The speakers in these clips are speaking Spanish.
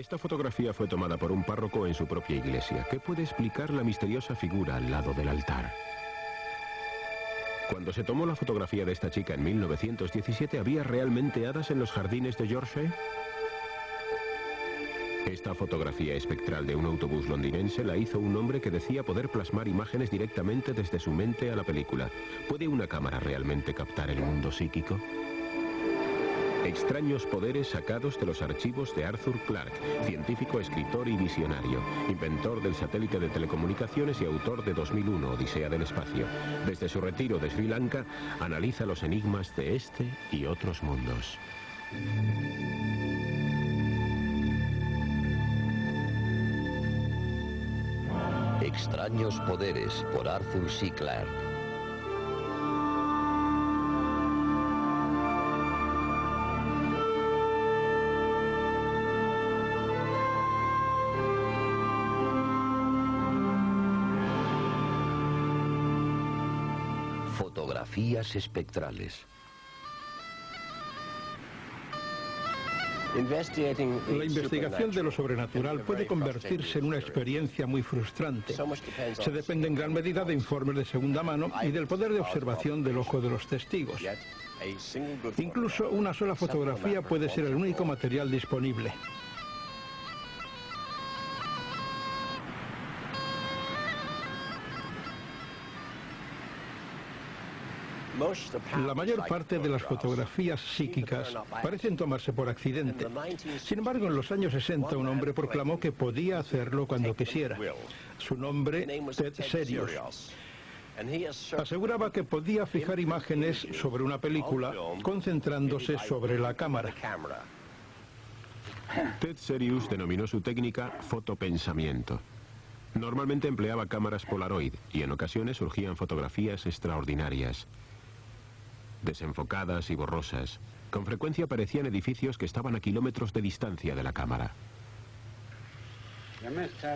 Esta fotografía fue tomada por un párroco en su propia iglesia, que puede explicar la misteriosa figura al lado del altar. Cuando se tomó la fotografía de esta chica en 1917, ¿había realmente hadas en los jardines de Yorkshire? Esta fotografía espectral de un autobús londinense la hizo un hombre que decía poder plasmar imágenes directamente desde su mente a la película. ¿Puede una cámara realmente captar el mundo psíquico? Extraños poderes sacados de los archivos de Arthur Clarke, científico, escritor y visionario, inventor del satélite de telecomunicaciones y autor de 2001, Odisea del Espacio. Desde su retiro de Sri Lanka, analiza los enigmas de este y otros mundos. Extraños poderes, por Arthur C. Clarke. Fotografías espectrales. La investigación de lo sobrenatural puede convertirse en una experiencia muy frustrante. Se depende en gran medida de informes de segunda mano y del poder de observación del ojo de los testigos. Incluso una sola fotografía puede ser el único material disponible. La mayor parte de las fotografías psíquicas parecen tomarse por accidente. Sin embargo, en los años 60 un hombre proclamó que podía hacerlo cuando quisiera. Su nombre, Ted Serious. Aseguraba que podía fijar imágenes sobre una película concentrándose sobre la cámara. Ted Serious denominó su técnica fotopensamiento. Normalmente empleaba cámaras Polaroid y en ocasiones surgían fotografías extraordinarias, desenfocadas y borrosas. Con frecuencia aparecían edificios que estaban a kilómetros de distancia de la cámara.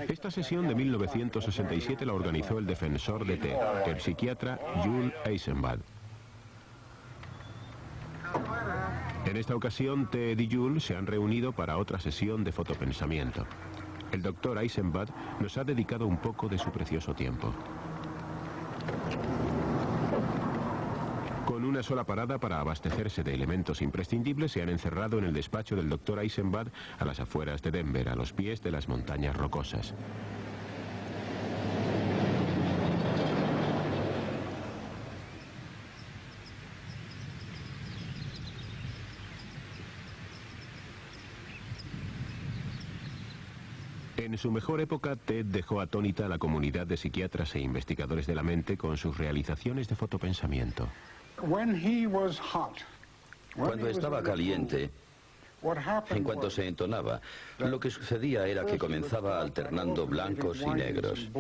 Esta sesión de 1967 la organizó el defensor de Ted, el psiquiatra Jules Eisenbach. En esta ocasión, Ted y Jules se han reunido para otra sesión de fotopensamiento. El doctor Eisenbach nos ha dedicado un poco de su precioso tiempo. Con una sola parada para abastecerse de elementos imprescindibles, se han encerrado en el despacho del doctor Eisenbach a las afueras de Denver, a los pies de las montañas rocosas. En su mejor época, Ted dejó atónita a la comunidad de psiquiatras e investigadores de la mente con sus realizaciones de fotopensamiento. Cuando estaba caliente, en cuanto se entonaba, lo que sucedía era que comenzaba alternando blancos y negros.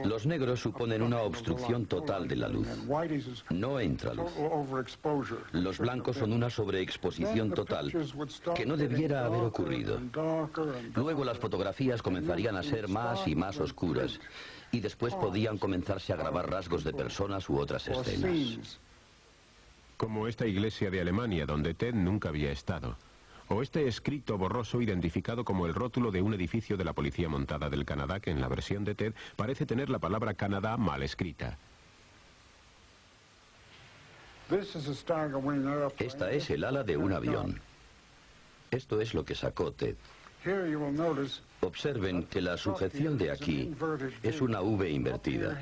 Los negros suponen una obstrucción total de la luz. No entra luz. Los blancos son una sobreexposición total que no debiera haber ocurrido. Luego las fotografías comenzarían a ser más y más oscuras y después podían comenzarse a grabar rasgos de personas u otras escenas. Como esta iglesia de Alemania donde Ted nunca había estado. O este escrito borroso identificado como el rótulo de un edificio de la Policía Montada del Canadá que en la versión de Ted parece tener la palabra Canadá mal escrita. Esta es el ala de un avión. Esto es lo que sacó Ted. Observen que la sujeción de aquí es una V invertida.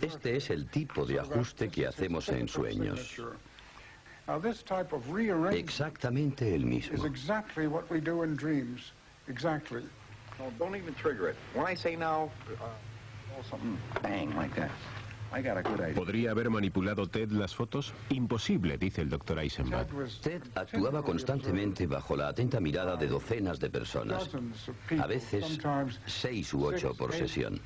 Este es el tipo de ajuste que hacemos en sueños. Exactamente el mismo. ¿Podría haber manipulado Ted las fotos? Imposible, dice el doctor Eisenbach. Ted actuaba constantemente bajo la atenta mirada de docenas de personas, a veces 6 u 8 por sesión.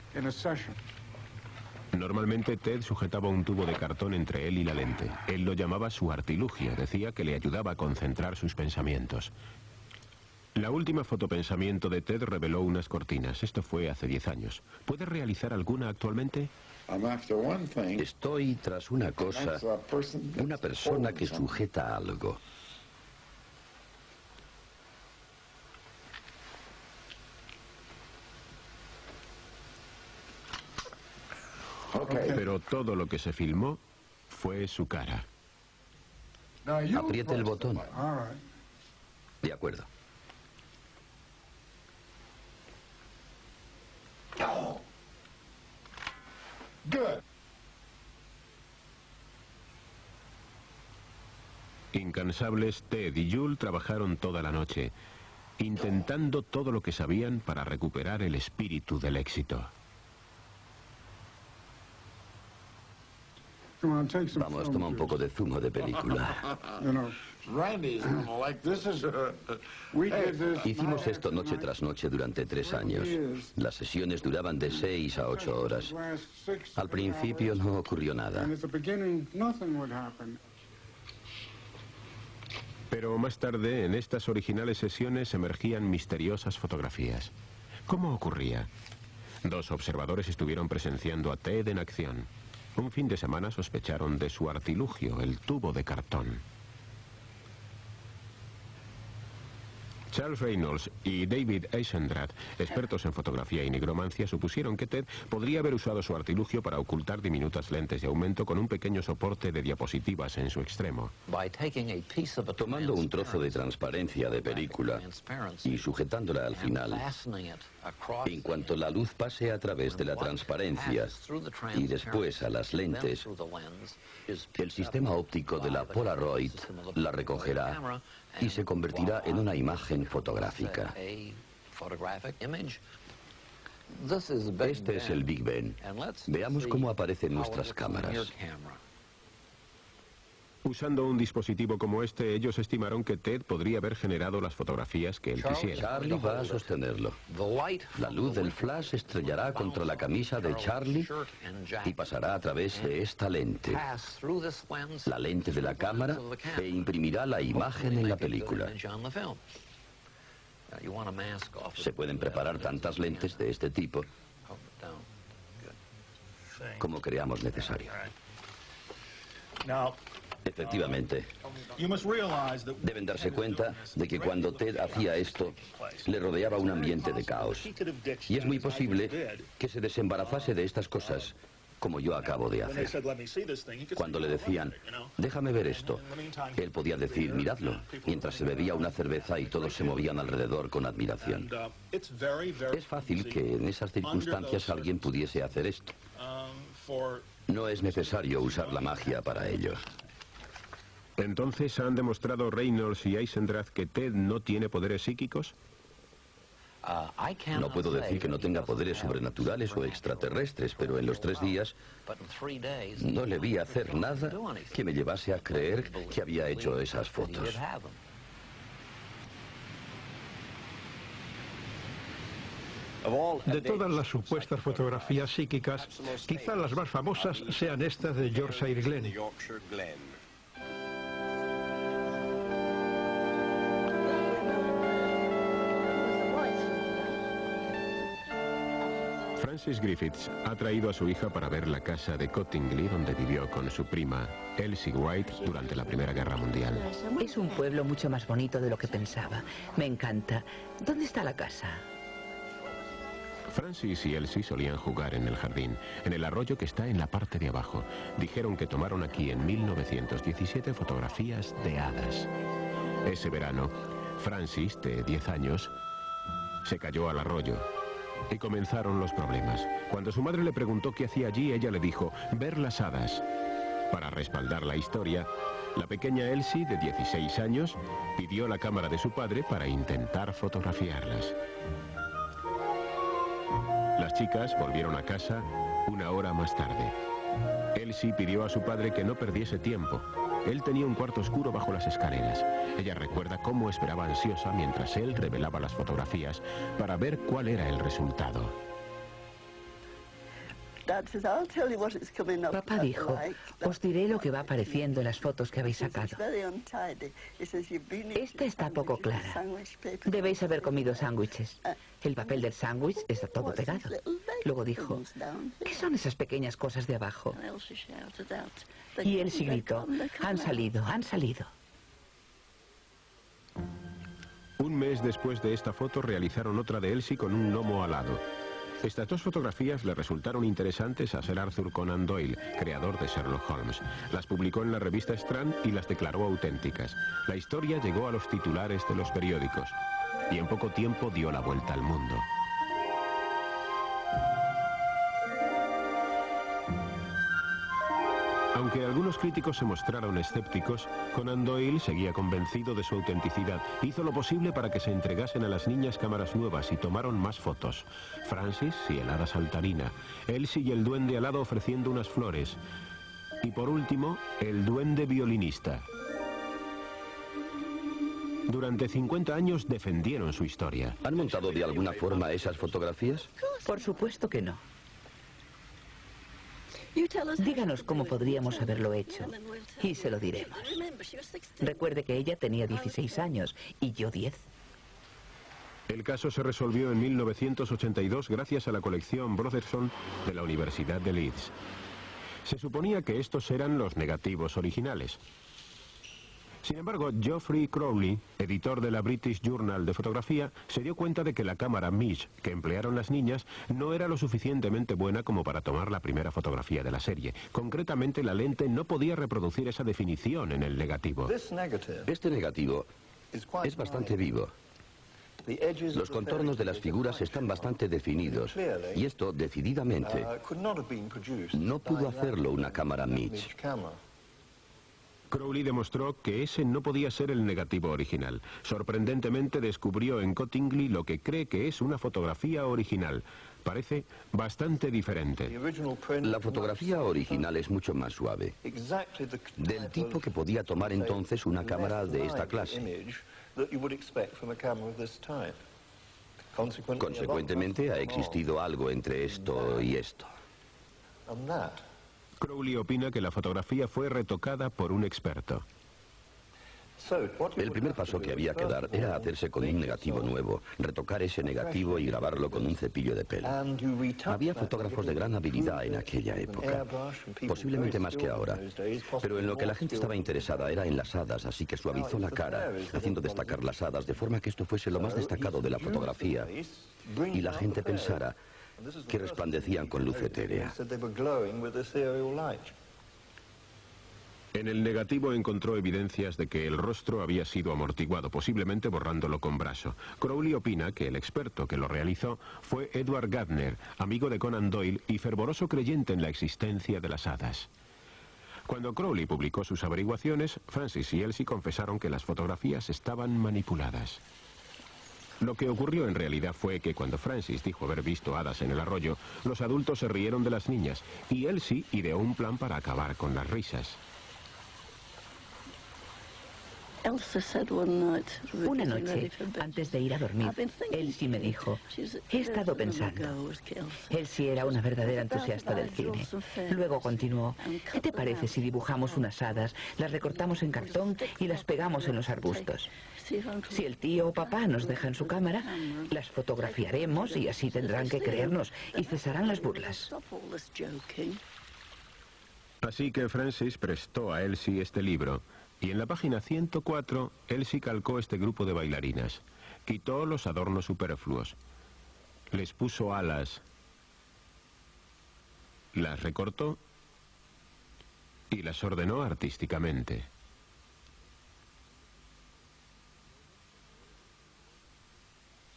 Normalmente Ted sujetaba un tubo de cartón entre él y la lente. Él lo llamaba su artilugio, decía que le ayudaba a concentrar sus pensamientos. La última fotopensamiento de Ted reveló unas cortinas. Esto fue hace 10 años. ¿Puede realizar alguna actualmente? Estoy tras una cosa, una persona que sujeta algo. Pero todo lo que se filmó fue su cara. Apriete el botón. De acuerdo. Incansables, Ted y Jules trabajaron toda la noche, intentando todo lo que sabían para recuperar el espíritu del éxito. Vamos, toma un poco de zumo de película. Hicimos esto noche tras noche durante 3 años. Las sesiones duraban de 6 a 8 horas. Al principio no ocurrió nada. Pero más tarde, en estas originales sesiones emergían misteriosas fotografías. ¿Cómo ocurría? 2 observadores estuvieron presenciando a Ted en acción. Un fin de semana sospecharon de su artilugio, el tubo de cartón. Charles Reynolds y David Eisendrath, expertos en fotografía y nigromancia, supusieron que Ted podría haber usado su artilugio para ocultar diminutas lentes de aumento con un pequeño soporte de diapositivas en su extremo. Tomando un trozo de transparencia de película y sujetándola al final, en cuanto la luz pase a través de la transparencia y después a las lentes, el sistema óptico de la Polaroid la recogerá y se convertirá en una imagen fotográfica. Este es el Big Ben. Veamos cómo aparecen nuestras cámaras. Usando un dispositivo como este, ellos estimaron que Ted podría haber generado las fotografías que él quisiera. Charlie va a sostenerlo. La luz del flash estrellará contra la camisa de Charlie y pasará a través de esta lente, la lente de la cámara, e imprimirá la imagen en la película. Se pueden preparar tantas lentes de este tipo como creamos necesario. Efectivamente, deben darse cuenta de que cuando Ted hacía esto, le rodeaba un ambiente de caos. Y es muy posible que se desembarazase de estas cosas, como yo acabo de hacer. Cuando le decían, déjame ver esto, él podía decir, miradlo, mientras se bebía una cerveza y todos se movían alrededor con admiración. Es fácil que en esas circunstancias alguien pudiese hacer esto. No es necesario usar la magia para ello. ¿Entonces han demostrado Reynolds y Eisendrath que Ted no tiene poderes psíquicos? No puedo decir que no tenga poderes sobrenaturales o extraterrestres, pero en los 3 días no le vi hacer nada que me llevase a creer que había hecho esas fotos. De todas las supuestas fotografías psíquicas, quizá las más famosas sean estas de Yorkshire Glen. Francis Griffiths ha traído a su hija para ver la casa de Cottingley, donde vivió con su prima Elsie White durante la Primera Guerra Mundial. Es un pueblo mucho más bonito de lo que pensaba. Me encanta. ¿Dónde está la casa? Francis y Elsie solían jugar en el jardín, en el arroyo que está en la parte de abajo. Dijeron que tomaron aquí en 1917 fotografías de hadas. Ese verano, Francis, de 10 años, se cayó al arroyo y comenzaron los problemas. Cuando su madre le preguntó qué hacía allí, ella le dijo, ver las hadas. Para respaldar la historia, la pequeña Elsie, de 16 años, pidió la cámara de su padre para intentar fotografiarlas. Las chicas volvieron a casa 1 hora más tarde. Elsie pidió a su padre que no perdiese tiempo. Él tenía un cuarto oscuro bajo las escaleras. Ella recuerda cómo esperaba ansiosa mientras él revelaba las fotografías para ver cuál era el resultado. Papá dijo, os diré lo que va apareciendo en las fotos que habéis sacado. Esta está poco clara. Debéis haber comido sándwiches. El papel del sándwich está todo pegado. Luego dijo, ¿qué son esas pequeñas cosas de abajo? Y Elsie gritó, han salido, han salido. Un mes después de esta foto realizaron otra de Elsie con un lomo alado. Estas dos fotografías le resultaron interesantes a Sir Arthur Conan Doyle, creador de Sherlock Holmes. Las publicó en la revista Strand y las declaró auténticas. La historia llegó a los titulares de los periódicos y en poco tiempo dio la vuelta al mundo. Aunque algunos críticos se mostraron escépticos, Conan Doyle seguía convencido de su autenticidad. Hizo lo posible para que se entregasen a las niñas cámaras nuevas y tomaron más fotos. Francis y el hada saltarina, Elsie y el duende alado ofreciendo unas flores. Y por último, el duende violinista. Durante 50 años defendieron su historia. ¿Han montado de alguna forma esas fotografías? Por supuesto que no. Díganos cómo podríamos haberlo hecho y se lo diremos. Recuerde que ella tenía 16 años y yo 10. El caso se resolvió en 1982 gracias a la colección Brotherson de la Universidad de Leeds. Se suponía que estos eran los negativos originales. Sin embargo, Geoffrey Crowley, editor de la British Journal de Fotografía, se dio cuenta de que la cámara Meech que emplearon las niñas no era lo suficientemente buena como para tomar la primera fotografía de la serie. Concretamente, la lente no podía reproducir esa definición en el negativo. Este negativo es bastante vivo. Los contornos de las figuras están bastante definidos y esto, decididamente, no pudo hacerlo una cámara Meech. Crowley demostró que ese no podía ser el negativo original. Sorprendentemente descubrió en Cottingley lo que cree que es una fotografía original. Parece bastante diferente. La fotografía original es mucho más suave, del tipo que podía tomar entonces una cámara de esta clase. Consecuentemente, ha existido algo entre esto y esto. Crowley opina que la fotografía fue retocada por un experto. El primer paso que había que dar era hacerse con un negativo nuevo, retocar ese negativo y grabarlo con un cepillo de pelo. Había fotógrafos de gran habilidad en aquella época, posiblemente más que ahora, pero en lo que la gente estaba interesada era en las hadas, así que suavizó la cara, haciendo destacar las hadas de forma que esto fuese lo más destacado de la fotografía y la gente pensara que resplandecían con luz etérea. En el negativo encontró evidencias de que el rostro había sido amortiguado, posiblemente borrándolo con brazo. Crowley opina que el experto que lo realizó fue Edward Gardner, amigo de Conan Doyle y fervoroso creyente en la existencia de las hadas. Cuando Crowley publicó sus averiguaciones, Francis y Elsie confesaron que las fotografías estaban manipuladas. Lo que ocurrió en realidad fue que cuando Francis dijo haber visto hadas en el arroyo, los adultos se rieron de las niñas y Elsie ideó un plan para acabar con las risas. Una noche, antes de ir a dormir, Elsie me dijo, he estado pensando. Elsie era una verdadera entusiasta del cine. Luego continuó, ¿qué te parece si dibujamos unas hadas, las recortamos en cartón y las pegamos en los arbustos? Si el tío o papá nos dejan su cámara, las fotografiaremos y así tendrán que creernos y cesarán las burlas. Así que Francis prestó a Elsie este libro. Y en la página 104, Elsie calcó este grupo de bailarinas. Quitó los adornos superfluos. Les puso alas. Las recortó y las ordenó artísticamente.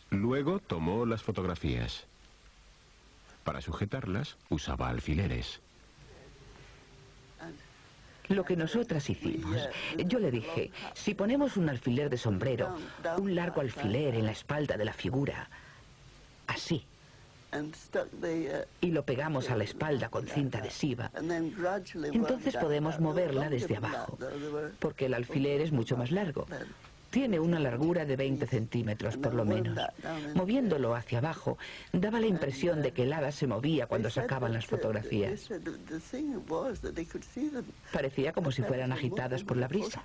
Luego tomó las fotografías. Para sujetarlas, usaba alfileres. Lo que nosotras hicimos, yo le dije, si ponemos un alfiler de sombrero, un largo alfiler en la espalda de la figura, así, y lo pegamos a la espalda con cinta adhesiva, entonces podemos moverla desde abajo, porque el alfiler es mucho más largo. Tiene una largura de 20 centímetros, por lo menos. Moviéndolo hacia abajo, daba la impresión de que el hada se movía cuando sacaban las fotografías. Parecía como si fueran agitadas por la brisa.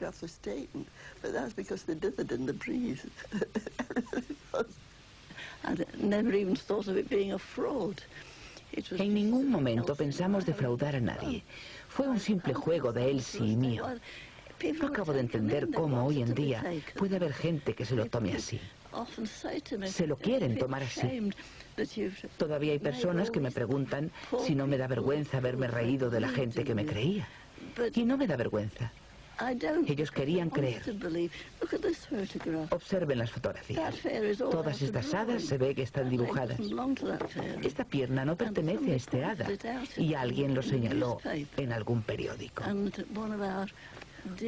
En ningún momento pensamos defraudar a nadie. Fue un simple juego de Elsie y mío. No acabo de entender cómo hoy en día puede haber gente que se lo tome así. Se lo quieren tomar así. Todavía hay personas que me preguntan si no me da vergüenza haberme reído de la gente que me creía. Y no me da vergüenza. Ellos querían creer. Observen las fotografías. Todas estas hadas se ve que están dibujadas. Esta pierna no pertenece a este hada. Y alguien lo señaló en algún periódico.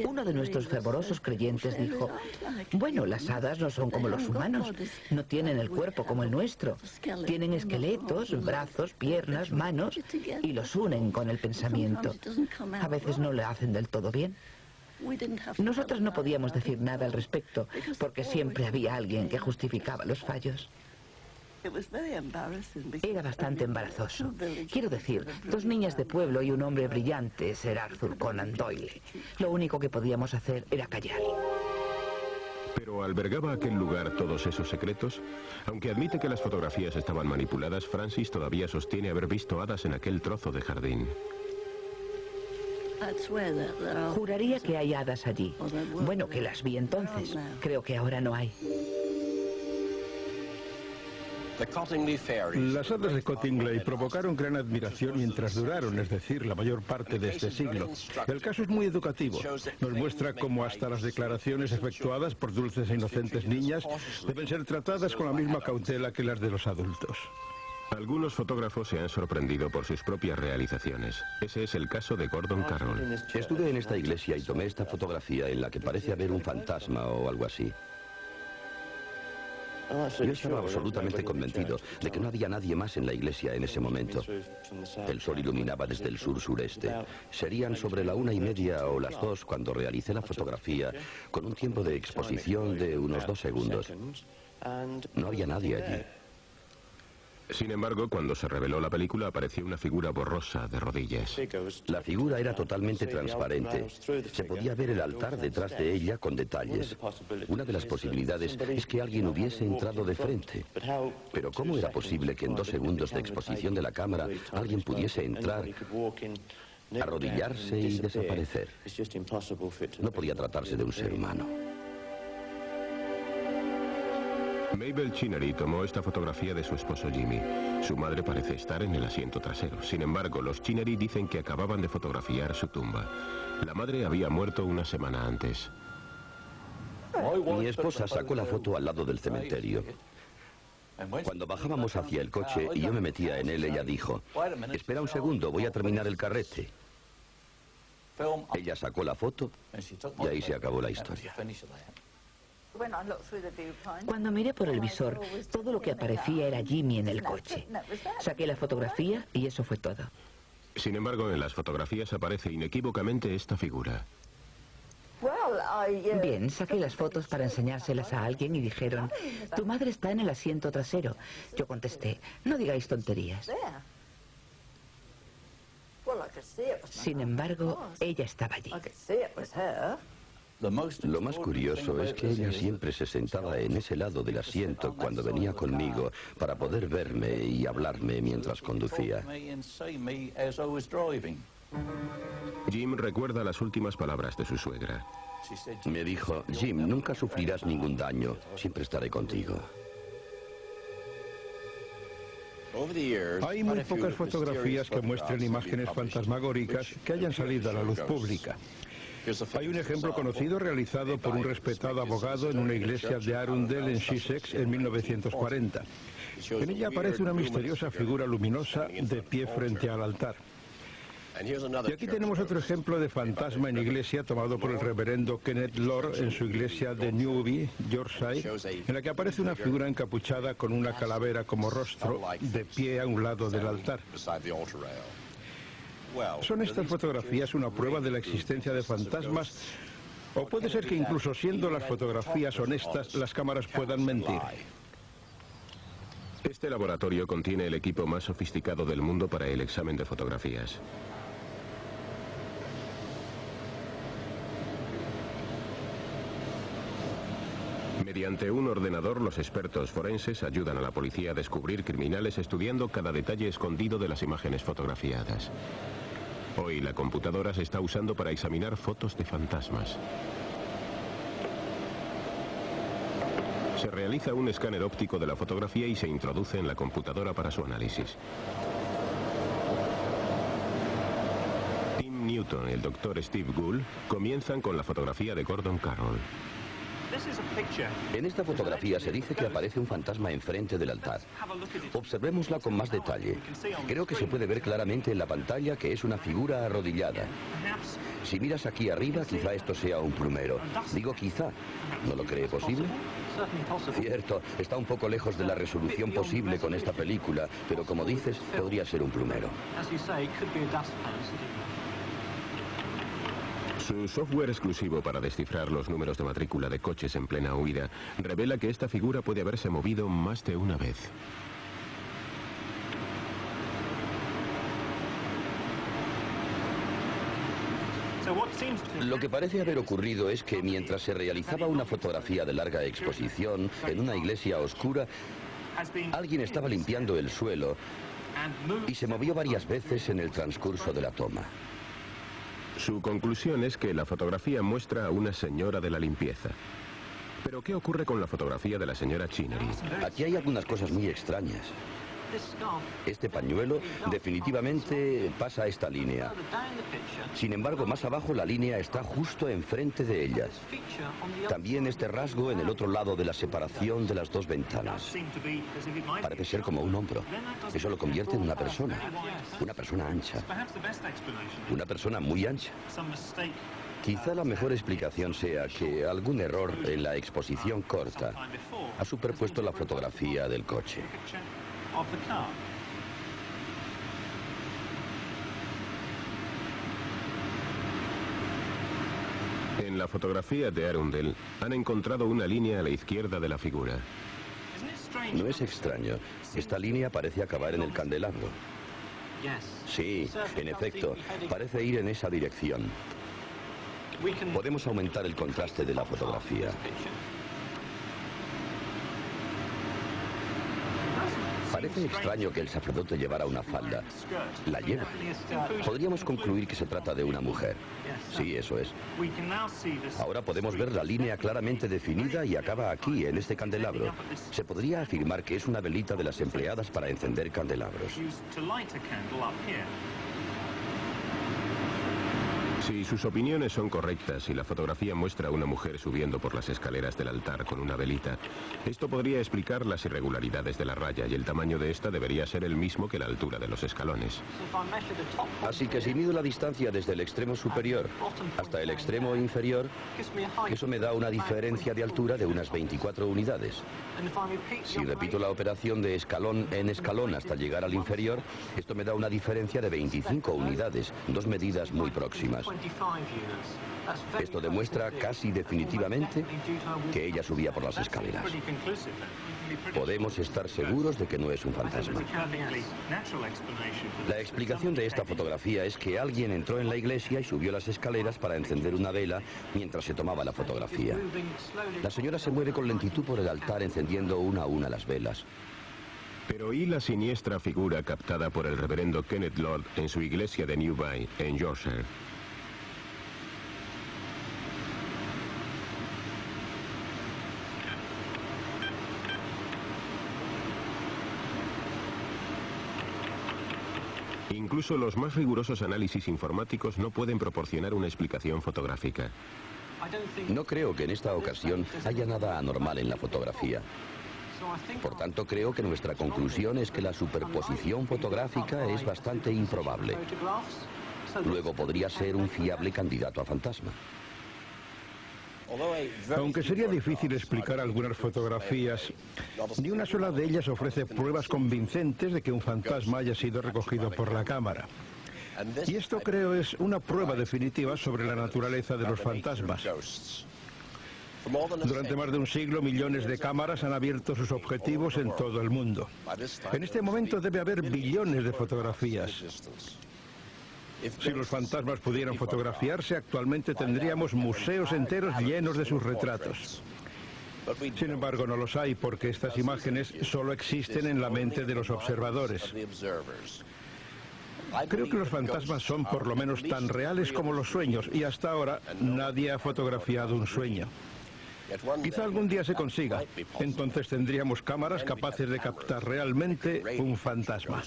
Uno de nuestros fervorosos creyentes dijo: bueno, las hadas no son como los humanos, no tienen el cuerpo como el nuestro, tienen esqueletos, brazos, piernas, manos, y los unen con el pensamiento. A veces no lo hacen del todo bien. Nosotros no podíamos decir nada al respecto, porque siempre había alguien que justificaba los fallos. Era bastante embarazoso. Quiero decir, dos niñas de pueblo y un hombre brillante, Sir Arthur Conan Doyle. Lo único que podíamos hacer era callar. ¿Pero albergaba aquel lugar todos esos secretos? Aunque admite que las fotografías estaban manipuladas, Francis todavía sostiene haber visto hadas en aquel trozo de jardín. Juraría que hay hadas allí. Bueno, que las vi entonces. Creo que ahora no hay. Las hadas de Cottingley provocaron gran admiración mientras duraron, es decir, la mayor parte de este siglo. El caso es muy educativo. Nos muestra cómo hasta las declaraciones efectuadas por dulces e inocentes niñas deben ser tratadas con la misma cautela que las de los adultos. Algunos fotógrafos se han sorprendido por sus propias realizaciones. Ese es el caso de Gordon Carroll. Estuve en esta iglesia y tomé esta fotografía en la que parece haber un fantasma o algo así. Yo estaba absolutamente convencido de que no había nadie más en la iglesia en ese momento. El sol iluminaba desde el sur-sureste. Serían sobre la 1:30 o las 2 cuando realicé la fotografía, con un tiempo de exposición de unos 2 segundos. No había nadie allí. Sin embargo, cuando se reveló la película, apareció una figura borrosa de rodillas. La figura era totalmente transparente. Se podía ver el altar detrás de ella con detalles. Una de las posibilidades es que alguien hubiese entrado de frente. Pero ¿cómo era posible que en 2 segundos de exposición de la cámara alguien pudiese entrar, arrodillarse y desaparecer? No podía tratarse de un ser humano. Mabel Chinnery tomó esta fotografía de su esposo Jimmy. Su madre parece estar en el asiento trasero. Sin embargo, los Chinnery dicen que acababan de fotografiar su tumba. La madre había muerto una semana antes. Mi esposa sacó la foto al lado del cementerio. Cuando bajábamos hacia el coche y yo me metía en él, ella dijo: espera un segundo, voy a terminar el carrete. Ella sacó la foto y ahí se acabó la historia. Cuando miré por el visor, todo lo que aparecía era Jimmy en el coche. Saqué la fotografía y eso fue todo. Sin embargo, en las fotografías aparece inequívocamente esta figura. Bien, saqué las fotos para enseñárselas a alguien y dijeron: tu madre está en el asiento trasero. Yo contesté: no digáis tonterías. Sin embargo, ella estaba allí. Lo más curioso es que ella siempre se sentaba en ese lado del asiento cuando venía conmigo para poder verme y hablarme mientras conducía. Jim recuerda las últimas palabras de su suegra. Me dijo: Jim, nunca sufrirás ningún daño, siempre estaré contigo. Hay muy pocas fotografías que muestren imágenes fantasmagóricas que hayan salido a la luz pública. Hay un ejemplo conocido realizado por un respetado abogado en una iglesia de Arundel en Sussex en 1940. En ella aparece una misteriosa figura luminosa de pie frente al altar. Y aquí tenemos otro ejemplo de fantasma en iglesia tomado por el reverendo Kenneth Lord en su iglesia de Newby, Yorkshire, en la que aparece una figura encapuchada con una calavera como rostro de pie a un lado del altar. ¿Son estas fotografías una prueba de la existencia de fantasmas? ¿O puede ser que incluso siendo las fotografías honestas, las cámaras puedan mentir? Este laboratorio contiene el equipo más sofisticado del mundo para el examen de fotografías. Mediante un ordenador, los expertos forenses ayudan a la policía a descubrir criminales estudiando cada detalle escondido de las imágenes fotografiadas. Hoy la computadora se está usando para examinar fotos de fantasmas. Se realiza un escáner óptico de la fotografía y se introduce en la computadora para su análisis. Tim Newton y el doctor Steve Gould comienzan con la fotografía de Gordon Carroll. En esta fotografía se dice que aparece un fantasma enfrente del altar. Observémosla con más detalle. Creo que se puede ver claramente en la pantalla que es una figura arrodillada. Si miras aquí arriba, quizá esto sea un plumero. Digo quizá. ¿No lo cree posible? Cierto, está un poco lejos de la resolución posible con esta película, pero como dices, podría ser un plumero. Su software exclusivo para descifrar los números de matrícula de coches en plena huida revela que esta figura puede haberse movido más de una vez. Lo que parece haber ocurrido es que mientras se realizaba una fotografía de larga exposición en una iglesia oscura, alguien estaba limpiando el suelo y se movió varias veces en el transcurso de la toma. Su conclusión es que la fotografía muestra a una señora de la limpieza. ¿Pero qué ocurre con la fotografía de la señora Chinnery? Aquí hay algunas cosas muy extrañas. Este pañuelo definitivamente pasa esta línea. Sin embargo, más abajo la línea está justo enfrente de ella. También este rasgo en el otro lado de la separación de las dos ventanas. Parece ser como un hombro. Eso lo convierte en una persona ancha. Una persona muy ancha. Quizá la mejor explicación sea que algún error en la exposición corta ha superpuesto la fotografía del coche. En la fotografía de Arundel han encontrado una línea a la izquierda de la figura. No es extraño. Esta línea parece acabar en el candelabro. Sí, en efecto, parece ir en esa dirección. Podemos aumentar el contraste de la fotografía. Parece extraño que el sacerdote llevara una falda. La lleva. Podríamos concluir que se trata de una mujer. Sí, eso es. Ahora podemos ver la línea claramente definida y acaba aquí, en este candelabro. Se podría afirmar que es una velita de las empleadas para encender candelabros. Si sus opiniones son correctas y la fotografía muestra a una mujer subiendo por las escaleras del altar con una velita, esto podría explicar las irregularidades de la raya y el tamaño de esta debería ser el mismo que la altura de los escalones. Así que si mido la distancia desde el extremo superior hasta el extremo inferior, eso me da una diferencia de altura de unas 24 unidades. Si repito la operación de escalón en escalón hasta llegar al inferior, esto me da una diferencia de 25 unidades, dos medidas muy próximas. Esto demuestra casi definitivamente que ella subía por las escaleras. Podemos estar seguros de que no es un fantasma. La explicación de esta fotografía es que alguien entró en la iglesia y subió las escaleras para encender una vela mientras se tomaba la fotografía. La señora se mueve con lentitud por el altar encendiendo una a una las velas. Pero ¿y la siniestra figura captada por el reverendo Kenneth Lord en su iglesia de Newby, en Yorkshire? Incluso los más rigurosos análisis informáticos no pueden proporcionar una explicación fotográfica. No creo que en esta ocasión haya nada anormal en la fotografía. Por tanto, creo que nuestra conclusión es que la superposición fotográfica es bastante improbable. Luego podría ser un fiable candidato a fantasma. Aunque sería difícil explicar algunas fotografías, ni una sola de ellas ofrece pruebas convincentes de que un fantasma haya sido recogido por la cámara. Y esto, creo, es una prueba definitiva sobre la naturaleza de los fantasmas. Durante más de un siglo, millones de cámaras han abierto sus objetivos en todo el mundo. En este momento debe haber billones de fotografías. Si los fantasmas pudieran fotografiarse, actualmente tendríamos museos enteros llenos de sus retratos. Sin embargo, no los hay porque estas imágenes solo existen en la mente de los observadores. Creo que los fantasmas son por lo menos tan reales como los sueños y hasta ahora nadie ha fotografiado un sueño. Quizá algún día se consiga. Entonces tendríamos cámaras capaces de captar realmente un fantasma.